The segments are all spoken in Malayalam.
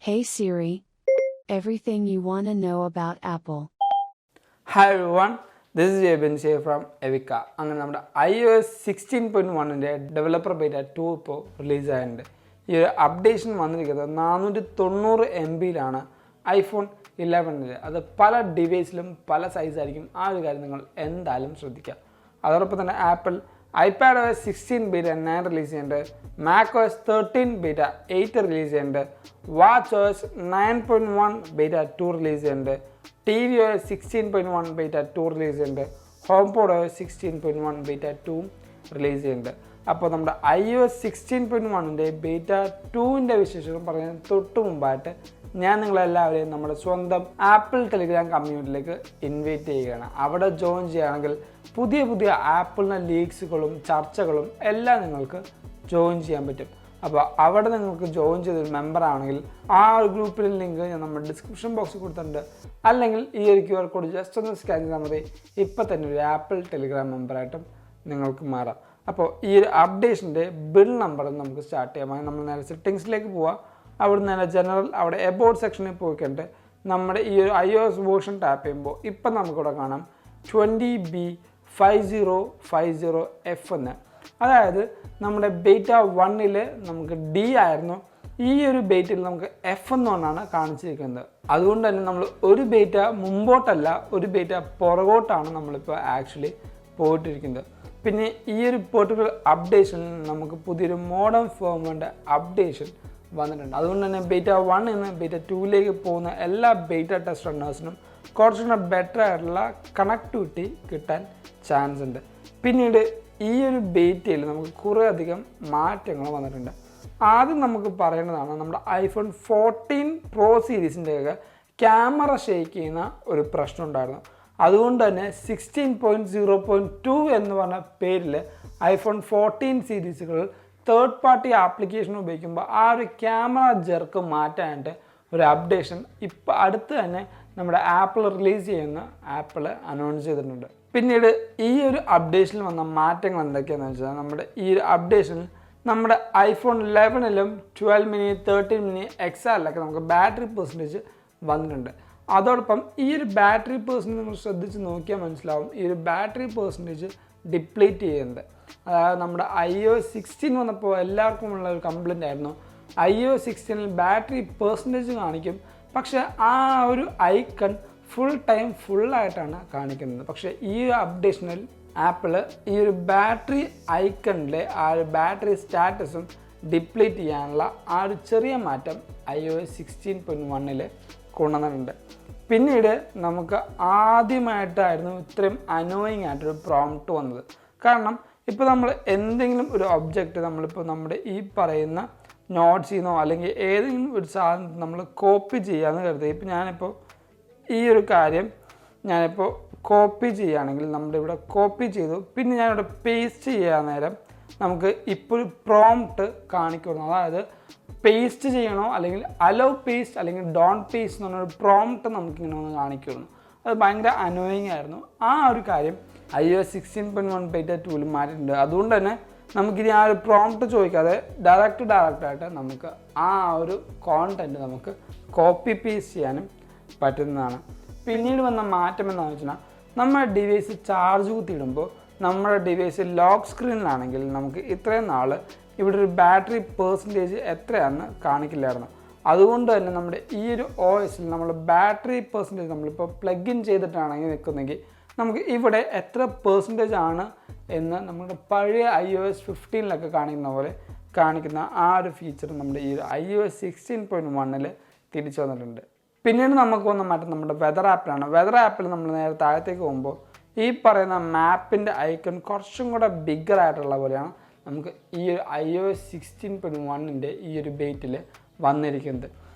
Hey Siri, everything you want to know about Apple. Hi everyone, this is Abin from Evika. അങ്ങനെ നമ്മുടെ iOS 16.1-ന്റെ ഡെവലപ്പർ ബീറ്റ 2 ഇപ്പോൾ റിലീസ് ആയിട്ടുണ്ട്. ഈ ഒരു അപ്ഡേഷൻ വന്നിരിക്കുന്നത് 490 MB-ലാണ് ഐഫോൺ 11-ൽ. അത് പല ഡിവൈസിലും പല സൈസായിരിക്കും. ആ ഒരു കാര്യം നിങ്ങൾ എന്തായാലും ശ്രദ്ധിക്കുക. അതോടൊപ്പം തന്നെ ആപ്പിൾ iPadOS 16 ബീറ്റ 9 റിലീസ് ചെയ്യുന്നുണ്ട്, macOS 13 ബീറ്റ 8 റിലീസ് ചെയ്യുന്നുണ്ട്, watchOS 9.1 ബീറ്റ 2 റിലീസ് ചെയ്യുന്നുണ്ട്, tvOS 16.1 ബീറ്റ 2 റിലീസ് ചെയ്യുന്നുണ്ട്, HomePodOS 16.1 ബീറ്റ 2 റിലീസ് ചെയ്യുന്നുണ്ട്. അപ്പോൾ നമ്മുടെ iOS 16.1-ന്റെ ബീറ്റ 2-ന്റെ വിശേഷങ്ങൾ പറയാൻ തൊട്ട് മുമ്പായിട്ട് ഞാൻ നിങ്ങളെല്ലാവരെയും നമ്മുടെ സ്വന്തം ആപ്പിൾ ടെലിഗ്രാം കമ്മ്യൂണിറ്റിയിലേക്ക് ഇൻവൈറ്റ് ചെയ്യുകയാണ്. അവിടെ ജോയിൻ ചെയ്യുകയാണെങ്കിൽ പുതിയ പുതിയ ആപ്പിളിൻ്റെ ലീക്സുകളും ചർച്ചകളും എല്ലാം നിങ്ങൾക്ക് ജോയിൻ ചെയ്യാൻ പറ്റും. അപ്പോൾ അവിടെ നിങ്ങൾക്ക് ജോയിൻ ചെയ്തൊരു മെമ്പർ ആണെങ്കിൽ ആ ഒരു ഗ്രൂപ്പിലെ ലിങ്ക് ഞാൻ നമ്മുടെ ഡിസ്ക്രിപ്ഷൻ ബോക്സിൽ കൊടുത്തിട്ടുണ്ട്. അല്ലെങ്കിൽ ഈ ഒരു QR കോഡ് ജസ്റ്റ് ഒന്ന് സ്കാൻ ചെയ്താൽ മതി. ഇപ്പം തന്നെ ഒരു ആപ്പിൾ ടെലിഗ്രാം മെമ്പറായിട്ടും നിങ്ങൾക്ക് മാറാം. അപ്പോൾ ഈ ഒരു അപ്ഡേഷൻ്റെ ബിൽ നമ്പർ നമുക്ക് സ്റ്റാർട്ട് ചെയ്യാം. നമ്മൾ നേരെ സെറ്റിങ്സിലേക്ക് പോവുക. അവിടെ നേരെ ജനറൽ, അവിടെ എബൌട്ട് സെക്ഷനിൽ പോയിക്കണ്ട് നമ്മുടെ ഈ ഒരു iOS വേർഷൻ ടാപ്പ് ചെയ്യുമ്പോൾ ഇപ്പം നമുക്കിവിടെ കാണാം 20B5050F എന്ന്. അതായത് നമ്മുടെ ബീറ്റ 1-ൽ നമുക്ക് D ആയിരുന്നു, ഈ ഒരു ബീറ്റയിൽ നമുക്ക് F എന്നുകൊണ്ടാണ് കാണിച്ചിരിക്കുന്നത്. അതുകൊണ്ട് തന്നെ നമ്മൾ ഒരു ബീറ്റ മുമ്പോട്ടല്ല, ഒരു ബീറ്റ പുറകോട്ടാണ് നമ്മളിപ്പോൾ ആക്ച്വലി പോയിട്ടിരിക്കുന്നത്. പിന്നെ ഈ ഒരു പെർട്ടിക്കുലർ അപ്ഡേഷനിൽ നമുക്ക് പുതിയൊരു മോഡേൺ ഫേർമറിൻ്റെ അപ്ഡേഷൻ വന്നിട്ടുണ്ട്. അതുകൊണ്ട് തന്നെ ബീറ്റ 1 നിന്ന് ബീറ്റ 2-ലേക്ക് പോകുന്ന എല്ലാ ബീറ്റ ടെസ്റ്റ് റണ്ണേഴ്സിനും കുറച്ചുകൂടെ ബെറ്റർ ആയിട്ടുള്ള കണക്ടിവിറ്റി കിട്ടാൻ ചാൻസ് ഉണ്ട്. പിന്നീട് ഈ ഒരു ബീറ്റയിൽ നമുക്ക് കുറേ അധികം മാറ്റങ്ങൾ വന്നിട്ടുണ്ട്. ആദ്യം നമുക്ക് പറയേണ്ടതാണ് നമ്മുടെ ഐഫോൺ 14 Pro സീരീസിൻ്റെയൊക്കെ ക്യാമറ ഷേക്ക് ചെയ്യുന്ന ഒരു പ്രശ്നം ഉണ്ടായിരുന്നു. അതുകൊണ്ട് തന്നെ 16.0.2 എന്ന് പറഞ്ഞ പേരിൽ ഐഫോൺ 14 സീരീസുകളിൽ തേർഡ് പാർട്ടി ആപ്ലിക്കേഷൻ ഉപയോഗിക്കുമ്പോൾ ആ ഒരു ക്യാമറ ജെർക്ക് മാറ്റാനായിട്ട് ഒരു അപ്ഡേഷൻ ഇപ്പോൾ അടുത്ത് തന്നെ നമ്മുടെ ആപ്പിൾ റിലീസ് ചെയ്യുന്ന ആപ്പിൾ അനൗൺസ് ചെയ്തിട്ടുണ്ട്. പിന്നീട് ഈ ഒരു അപ്ഡേഷനിൽ വന്ന മാറ്റങ്ങൾ എന്തൊക്കെയാണെന്ന് വെച്ചാൽ നമ്മുടെ ഈ ഒരു അപ്ഡേഷനിൽ നമ്മുടെ ഐഫോൺ 11-ലും 12 mini 13 mini XR-ലൊക്കെ നമുക്ക് ബാറ്ററി പെർസെൻറ്റേജ് വന്നിട്ടുണ്ട്. അതോടൊപ്പം ഈ ഒരു ബാറ്ററി പെർസെൻറ്റേജ് നിങ്ങൾ ശ്രദ്ധിച്ച് നോക്കിയാൽ മനസ്സിലാവും ഈ ഒരു ബാറ്ററി പെർസെൻറ്റേജ് ഡിപ്ലീറ്റ് ചെയ്യുന്നത്. അതായത് നമ്മുടെ iOS 16 വന്നപ്പോൾ എല്ലാവർക്കും ഉള്ള ഒരു കംപ്ലൈൻ്റ് ആയിരുന്നു, iOS 16-ൽ ബാറ്ററി പെർസെൻറ്റേജ് കാണിക്കും, പക്ഷേ ആ ഒരു ഐക്കൺ ഫുൾ ടൈം ഫുള്ളായിട്ടാണ് കാണിക്കുന്നത്. പക്ഷേ ഈ ഒരു അപ്ഡേഷനിൽ ആപ്പിൾ ഈ ഒരു ബാറ്ററി ഐക്കണിലെ ആ ഒരു ബാറ്ററി സ്റ്റാറ്റസും ഡിപ്ലീറ്റ് ചെയ്യാനുള്ള ആ ഒരു ചെറിയ മാറ്റം iOS 16.1-ൽ കൊണ്ടുവന്നിട്ടുണ്ട്. പിന്നീട് നമുക്ക് ആദ്യമായിട്ടായിരുന്നു ഇത്രയും അനോയിങ് ആയിട്ടൊരു പ്രോംപ്റ്റ് വന്നത്. കാരണം ഇപ്പോൾ നമ്മൾ എന്തെങ്കിലും ഒരു ഒബ്ജക്റ്റ് നമ്മളിപ്പോൾ നമ്മുടെ ഈ പറയുന്ന നോട്ട്സിൽ നിന്നോ അല്ലെങ്കിൽ ഏതെങ്കിലും ഒരു സാധനം നമ്മൾ കോപ്പി ചെയ്യാമെന്ന് കരുതുക. ഇപ്പോൾ ഞാനിപ്പോൾ ഈ ഒരു കാര്യം ഞാനിപ്പോൾ കോപ്പി ചെയ്യുകയാണെങ്കിൽ നമ്മുടെ ഇവിടെ കോപ്പി ചെയ്തു, പിന്നെ ഞാനിവിടെ പേസ്റ്റ് ചെയ്യാൻ നേരം നമുക്ക് ഇപ്പോൾ ഒരു പ്രോംപ്റ്റ് കാണിക്കുന്നു. അതായത് പേസ്റ്റ് ചെയ്യണോ അല്ലെങ്കിൽ അലോ പേസ്റ്റ് അല്ലെങ്കിൽ ഡോൺ പേസ്റ്റ് എന്ന് പറഞ്ഞൊരു പ്രോംപ്റ്റ് നമുക്കിങ്ങനെ ഒന്ന് കാണിക്കുന്നു. അത് ഭയങ്കര അനോയിങ് ആയിരുന്നു. ആ ഒരു കാര്യം iOS 16.1 ബീറ്റ 2-ൽ മാറ്റിയിട്ടുണ്ട്. അതുകൊണ്ട് തന്നെ നമുക്കിനി ആ ഒരു പ്രോംപ്റ്റ് ചോദിക്കാതെ ഡയറക്റ്റായിട്ട് നമുക്ക് ആ ഒരു കോണ്ടൻറ്റ് നമുക്ക് കോപ്പി പേസ്റ്റ് ചെയ്യാനും പറ്റുന്നതാണ്. പിന്നീട് വന്ന മാറ്റം എന്താണെന്ന് വെച്ചാൽ നമ്മുടെ ഡിവൈസ് ചാർജ് കുത്തിയിടുമ്പോൾ നമ്മുടെ ഡിവൈസ് ലോക്ക് സ്ക്രീനിലാണെങ്കിൽ നമുക്ക് ഇത്രയും നാൾ ഇവിടെ ഒരു ബാറ്ററി പെർസെൻറ്റേജ് എത്രയാണെന്ന് കാണിക്കില്ലായിരുന്നു. അതുകൊണ്ട് തന്നെ നമ്മുടെ ഈ ഒരു OS-ൽ നമ്മൾ ബാറ്ററി പെർസെൻറ്റേജ് നമ്മളിപ്പോൾ പ്ലഗ് ഇൻ ചെയ്തിട്ടാണെങ്കിൽ നിൽക്കുന്നെങ്കിൽ നമുക്ക് ഇവിടെ എത്ര പെർസെൻറ്റേജ് ആണ് എന്ന് നമ്മുടെ പഴയ iOS 15-ലൊക്കെ കാണിക്കുന്ന പോലെ കാണിക്കുന്ന ആ ഒരു ഫീച്ചർ നമ്മുടെ ഈ iOS 16.1-ൽ തിരിച്ചു വന്നിട്ടുണ്ട്. പിന്നീട് നമുക്ക് വന്ന മാറ്റം നമ്മുടെ വെതർ ആപ്പിലാണ്. വെതർ ആപ്പിൽ നമ്മൾ നേരെ താഴത്തേക്ക് പോകുമ്പോൾ ഈ പറയുന്ന മാപ്പിൻ്റെ ഐക്കൺ കുറച്ചും കൂടെ ബിഗ്ഗർ ആയിട്ടുള്ള പോലെയാണ് നമുക്ക് ഈ ഒരു iOS 16.1-ന്റെ ഈ ഒരു ബീറ്റിൽ വന്നിരിക്കുന്നത്.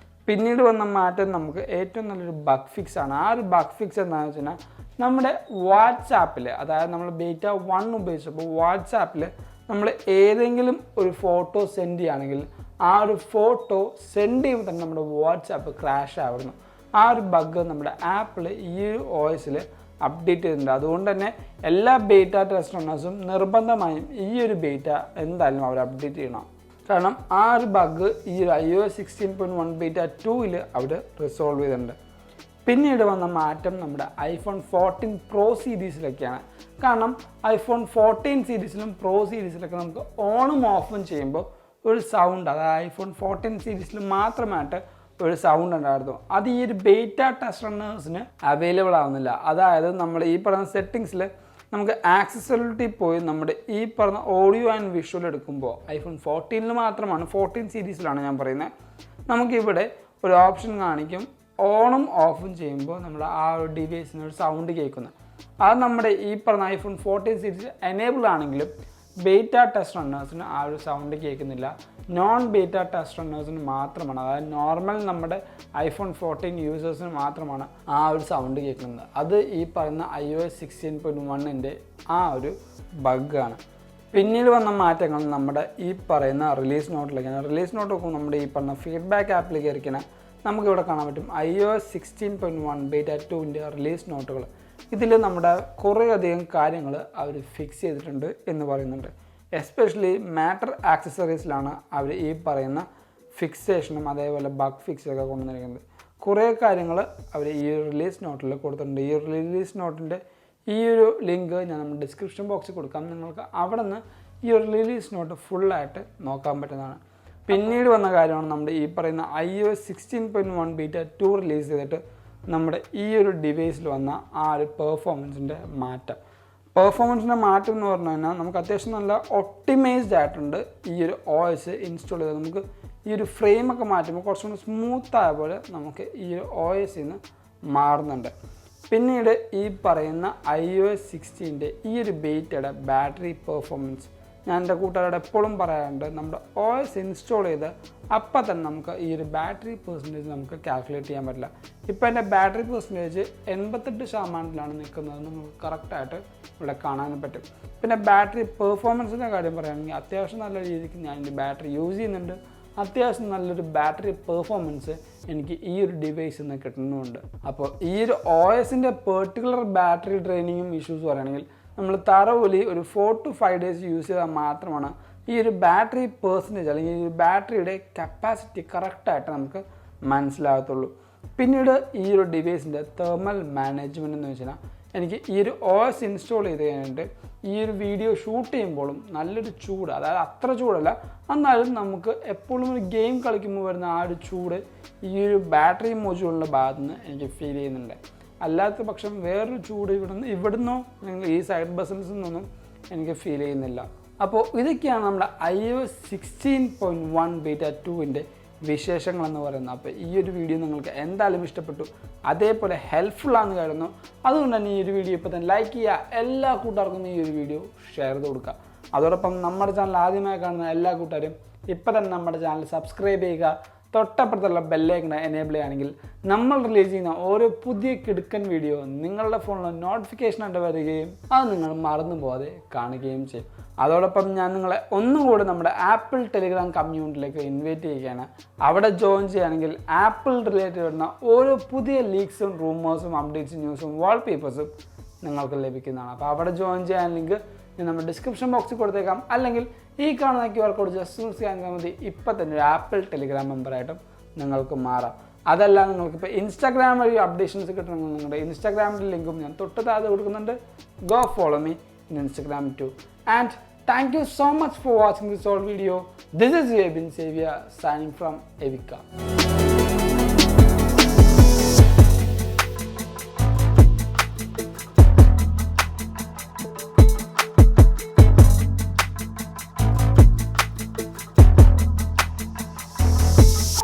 പിന്നീട് വന്ന മാറ്റം നമുക്ക് ഏറ്റവും നല്ലൊരു ബഗ് ഫിക്സ് ആണ്. ആ ഒരു ബഗ് ഫിക്സ് എന്താണെന്ന് വെച്ച് കഴിഞ്ഞാൽ നമ്മുടെ വാട്സാപ്പിൽ, അതായത് നമ്മൾ ബീറ്റ 1 ഉപയോഗിച്ചപ്പോൾ വാട്സാപ്പിൽ നമ്മൾ ഏതെങ്കിലും ഒരു ഫോട്ടോ സെൻഡ് ചെയ്യുകയാണെങ്കിൽ ആ ഒരു ഫോട്ടോ സെൻഡ് ചെയ്യുമ്പോൾ തന്നെ നമ്മുടെ വാട്സാപ്പ് ക്രാഷ് ആവുന്നു. ആ ഒരു ബഗ് നമ്മുടെ ആപ്പിൾ ഈ ഒരു OS-ൽ അപ്ഡേറ്റ് ചെയ്തിട്ടുണ്ട്. അതുകൊണ്ട് തന്നെ എല്ലാ ബീറ്റ ടെസ്റ്റ് റണ്ണേഴ്സും നിർബന്ധമായും ഈ ഒരു ബീറ്റ എന്തായാലും അവർ അപ്ഡേറ്റ് ചെയ്യണം. കാരണം ആ ഒരു ബഗ് ഈ ഒരു iOS 16.1 ബീറ്റ 2-ൽ അവർ റിസോൾവ് ചെയ്തിട്ടുണ്ട്. പിന്നീട് വന്ന മാറ്റം നമ്മുടെ iPhone 14 Pro സീരീസിലൊക്കെയാണ്. കാരണം iPhone 14 സീരീസിലും Pro സീരീസിലൊക്കെ നമുക്ക് ഓണും ഓഫും ചെയ്യുമ്പോൾ ഒരു സൗണ്ട്, അതായത് iPhone 14 സീരീസിൽ മാത്രമായിട്ട് ഒരു സൗണ്ട് ഉണ്ടായിരുന്നു. അത് ഈ ഒരു ബീറ്റ ടെസ്റ്റ് റണ്ണേഴ്സിന് അവൈലബിൾ ആവുന്നില്ല. അതായത് നമ്മൾ ഈ പറഞ്ഞ സെറ്റിങ്സിൽ നമുക്ക് ആക്സസിബിലിറ്റി പോയി നമ്മുടെ ഈ പറഞ്ഞ ഓഡിയോ ആൻഡ് വിഷ്വൽ എടുക്കുമ്പോൾ iPhone 14 മാത്രമാണ്, 14 സീരീസിലാണ് ഞാൻ പറയുന്നത്, നമുക്കിവിടെ ഒരു ഓപ്ഷൻ കാണിക്കും ഓണും ഓഫും ചെയ്യുമ്പോൾ നമ്മുടെ ആ ഒരു ഡിവൈസിന് ഒരു സൗണ്ട് കേൾക്കുന്നത്. അത് നമ്മുടെ ഈ പറഞ്ഞ iPhone 14 സീരീസ് എനേബിൾ ആണെങ്കിലും ബീറ്റ ടെസ്റ്റ് റണ്ണേഴ്സിന് ആ ഒരു സൗണ്ട് കേൾക്കുന്നില്ല. നോൺ ബീറ്റ ടെസ്റ്റ് റണ്ണേഴ്സിന് മാത്രമാണ്, അതായത് നോർമൽ നമ്മുടെ iPhone 14 യൂസേഴ്സിന് മാത്രമാണ് ആ ഒരു സൗണ്ട് കേൾക്കുന്നത്. അത് ഈ പറയുന്ന iOS 16.1-ൻ്റെ ആ ഒരു ബഗ്ഗാണ്. പിന്നീട് വന്ന മാറ്റങ്ങൾ നമ്മുടെ ഈ പറയുന്ന റിലീസ് നോട്ടിലേക്കാണ്. റിലീസ് നോട്ട് നോക്കുമ്പോൾ നമ്മുടെ ഈ പറഞ്ഞ ഫീഡ്ബാക്ക് ആപ്പിലേക്ക് ഇരിക്കുന്ന നമുക്കിവിടെ കാണാൻ പറ്റും iOS 16.1 ബീറ്റ 2-ൻ്റെ റിലീസ് നോട്ടുകൾ. ഇതിൽ നമ്മുടെ കുറേയധികം കാര്യങ്ങൾ അവർ ഫിക്സ് ചെയ്തിട്ടുണ്ട് എന്ന് പറയുന്നുണ്ട്. എസ്പെഷ്യലി മാറ്റർ ആക്സസറീസിലാണ് അവർ ഈ പറയുന്ന ഫിക്സേഷനും അതേപോലെ ബഗ് ഫിക്സൊക്കെ കൊണ്ടുവന്നിരിക്കുന്നത്. കുറേ കാര്യങ്ങൾ അവർ ഈ റിലീസ് നോട്ടിൽ കൊടുത്തിട്ടുണ്ട്. ഈ റിലീസ് നോട്ടിൻ്റെ ഈ ഒരു ലിങ്ക് ഞാൻ നമ്മുടെ ഡിസ്ക്രിപ്ഷൻ ബോക്സിൽ കൊടുക്കാം. നിങ്ങൾക്ക് അവിടെ നിന്ന് ഈ ഒരു റിലീസ് നോട്ട് ഫുള്ളായിട്ട് നോക്കാൻ പറ്റുന്നതാണ്. പിന്നീട് വന്ന കാര്യമാണ് നമ്മുടെ ഈ പറയുന്ന iOS 16.1 ബീറ്റ 2 റിലീസ് ചെയ്തിട്ട് നമ്മുടെ ഈ ഒരു ഡിവൈസിൽ വന്ന ആ ഒരു പെർഫോമൻസിൻ്റെ മാറ്റം. പെർഫോമൻസിൻ്റെ മാറ്റം എന്ന് പറഞ്ഞു കഴിഞ്ഞാൽ നമുക്ക് അത്യാവശ്യം നല്ല ഒപ്റ്റിമൈസ്ഡ് ആയിട്ടുണ്ട്. ഈ ഒരു OS ഇൻസ്റ്റാൾ ചെയ്ത് നമുക്ക് ഈ ഒരു ഫ്രെയിമൊക്കെ മാറ്റുമ്പോൾ കുറച്ചും കൂടി സ്മൂത്തായ പോലെ നമുക്ക് ഈ ഒരു OS നിന്ന് മാറുന്നുണ്ട്. പിന്നീട് ഈ പറയുന്ന iOS 16-ൻ്റെ ഈ ഒരു ബീറ്റയുടെ ബാറ്ററി പെർഫോമൻസ് ഞാൻ എൻ്റെ കൂട്ടുകാരോട് എപ്പോഴും പറയാറുണ്ട്, നമ്മുടെ OS ഇൻസ്റ്റാൾ ചെയ്ത് അപ്പം തന്നെ നമുക്ക് ഈ ഒരു ബാറ്ററി പെർസെൻറ്റേജ് നമുക്ക് കാൽക്കുലേറ്റ് ചെയ്യാൻ പറ്റില്ല. ഇപ്പോൾ എൻ്റെ ബാറ്ററി പെർസെൻറ്റേജ് 88% നിൽക്കുന്നത് നമുക്ക് കറക്റ്റായിട്ട് ഇവിടെ കാണാനും പറ്റും. പിന്നെ ബാറ്ററി പെർഫോമൻസിൻ്റെ കാര്യം പറയുകയാണെങ്കിൽ അത്യാവശ്യം നല്ല രീതിക്ക് ഞാൻ എൻ്റെ ബാറ്ററി യൂസ് ചെയ്യുന്നുണ്ട്. അത്യാവശ്യം നല്ലൊരു ബാറ്ററി പെർഫോമൻസ് എനിക്ക് ഈ ഒരു ഡിവൈസിൽ നിന്ന് കിട്ടുന്നുമുണ്ട്. അപ്പോൾ ഈ ഒരു OS-ൻ്റെ പെർട്ടിക്കുലർ ബാറ്ററി ഡ്രെയിനിങ്ങും ഇഷ്യൂസ് പറയുകയാണെങ്കിൽ നമ്മൾ തറവലി ഒരു 4 to 5 days യൂസ് ചെയ്താൽ മാത്രമാണ് ഈ ഒരു ബാറ്ററി പെർസെൻറ്റേജ് അല്ലെങ്കിൽ ഈ ഒരു ബാറ്ററിയുടെ കപ്പാസിറ്റി കറക്റ്റായിട്ട് നമുക്ക് മനസ്സിലാകത്തുള്ളൂ. പിന്നീട് ഈ ഒരു ഡിവൈസിൻ്റെ തെർമൽ മാനേജ്മെൻറ്റ് എന്ന് വെച്ചാൽ എനിക്ക് ഈ ഒരു OS ഇൻസ്റ്റാൾ ചെയ്ത് കഴിഞ്ഞിട്ട് ഈ ഒരു വീഡിയോ ഷൂട്ട് ചെയ്യുമ്പോഴും നല്ലൊരു ചൂട്, അതായത് അത്ര ചൂടല്ല എന്നാലും നമുക്ക് എപ്പോഴും ഒരു ഗെയിം കളിക്കുമ്പോൾ വരുന്ന ആ ഒരു ചൂട് ഈ ഒരു ബാറ്ററി മോഡ്യൂളിൻ്റെ ഭാഗത്തു നിന്ന് എനിക്ക് ഫീൽ ചെയ്യുന്നുണ്ട്. അല്ലാത്ത പക്ഷം വേറൊരു ചൂട് ഇവിടുന്നോ ഈ സൈഡ് ബസൽസിൽ നിന്നൊന്നും എനിക്ക് ഫീൽ ചെയ്യുന്നില്ല. അപ്പോൾ ഇതൊക്കെയാണ് നമ്മുടെ iOS 16.1 ബീറ്റ 2-ൻ്റെ വിശേഷങ്ങളെന്ന് പറയുന്നത്. അപ്പോൾ ഈ ഒരു വീഡിയോ നിങ്ങൾക്ക് എന്തായാലും ഇഷ്ടപ്പെട്ടു, അതേപോലെ ഹെൽപ്ഫുള്ളാണെന്ന് കരുതുന്നു. അതുകൊണ്ട് തന്നെ ഈ ഒരു വീഡിയോ ഇപ്പോൾ തന്നെ ലൈക്ക് ചെയ്യുക, എല്ലാ കൂട്ടുകാർക്കും ഈ ഒരു വീഡിയോ ഷെയർ ചെയ്ത് കൊടുക്കുക. അതോടൊപ്പം നമ്മുടെ ചാനൽ ആദ്യമായി കാണുന്ന എല്ലാ കൂട്ടുകാരും ഇപ്പോൾ തന്നെ നമ്മുടെ ചാനൽ സബ്സ്ക്രൈബ് ചെയ്യുക. തൊട്ടപ്പുറത്തുള്ള ബെല്ലൈക്കൺ എനേബിൾ ചെയ്യുകയാണെങ്കിൽ നമ്മൾ റിലീസ് ചെയ്യുന്ന ഓരോ പുതിയ കിടുക്കൻ വീഡിയോ നിങ്ങളുടെ ഫോണിൽ നോട്ടിഫിക്കേഷൻ ആയിട്ട് വരികയും അത് നിങ്ങൾ മറന്നു പോകാതെ കാണുകയും ചെയ്യും. അതോടൊപ്പം ഞാൻ നിങ്ങളെ ഒന്നുകൂടി നമ്മുടെ ആപ്പിൾ ടെലിഗ്രാം കമ്മ്യൂണിറ്റിയിലേക്ക് ഇൻവൈറ്റ് ചെയ്യുകയാണ്. അവിടെ ജോയിൻ ചെയ്യുകയാണെങ്കിൽ ആപ്പിൾ റിലേറ്റഡ് വരുന്ന ഓരോ പുതിയ ലീക്സും റൂമേഴ്സും അപ്ഡേറ്റ്സും ന്യൂസും വാൾപേപ്പേഴ്സും നിങ്ങൾക്ക് ലഭിക്കുന്നതാണ്. അപ്പോൾ അവിടെ ജോയിൻ ചെയ്യാൻ ലിങ്ക് ഞാൻ നമ്മുടെ ഡിസ്ക്രിപ്ഷൻ ബോക്സിൽ കൊടുത്തേക്കാം. അല്ലെങ്കിൽ ഈ കാണുന്ന QR കോഡ് ജസ്റ്റ് സ്കാൻ ചെയ്താൽ മതി. ഇപ്പം തന്നെ ഒരു ആപ്പിൾ ടെലിഗ്രാം മെമ്പറായിട്ടും നിങ്ങൾക്ക് മാറാം. അതല്ല നിങ്ങൾക്കിപ്പോൾ ഇൻസ്റ്റാഗ്രാം വഴി അപ്ഡേഷൻസ് കിട്ടണമെങ്കിൽ നിങ്ങളുടെ ഇൻസ്റ്റാഗ്രാമിൻ്റെ ലിങ്കും ഞാൻ തൊട്ട് താഴെ കൊടുക്കുന്നുണ്ട്. Go follow me in Instagram too. And thank you so much for watching this whole video. This is Abin Xavier signing from Evika.